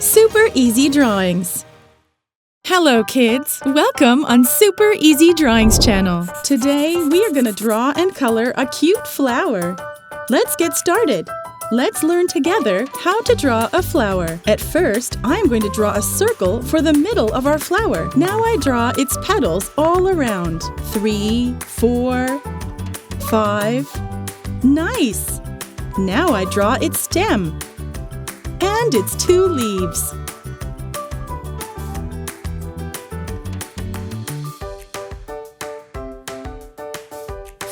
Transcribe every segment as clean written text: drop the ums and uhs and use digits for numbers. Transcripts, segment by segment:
Super Easy Drawings. Hello kids! Welcome on Super Easy Drawings channel. Today we are going to draw and color a cute flower. Let's get started. Let's learn together how to draw a flower. At first, I'm going to draw a circle for the middle of our flower. Now I draw its petals all around. 3, 4, 5. Nice! Now I draw its stem and its 2 leaves.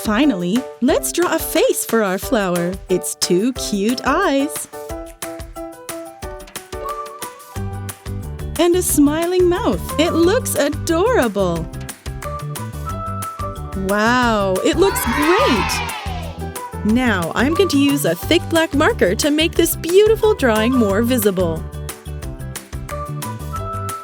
Finally, let's draw a face for our flower. Its 2 cute eyes. And a smiling mouth. It looks adorable. Wow, it looks great! Now, I'm going to use a thick black marker to make this beautiful drawing more visible.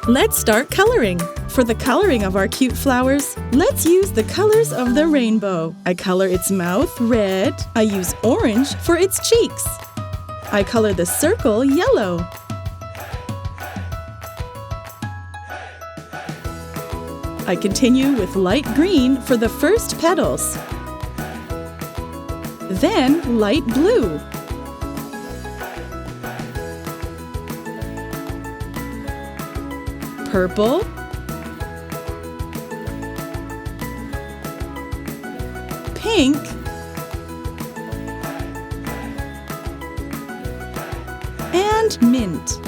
Let's start coloring. For the coloring of our cute flowers, let's use the colors of the rainbow. I color its mouth red. I use orange for its cheeks. I color the circle yellow. I continue with light green for the first petals. Then light blue. Purple. Pink. And mint.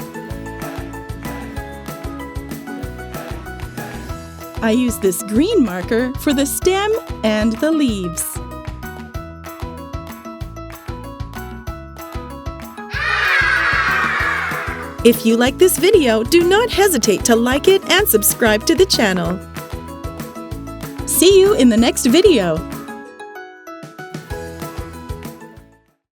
I use this green marker for the stem and the leaves. If you like this video, do not hesitate to like it and subscribe to the channel. See you in the next video.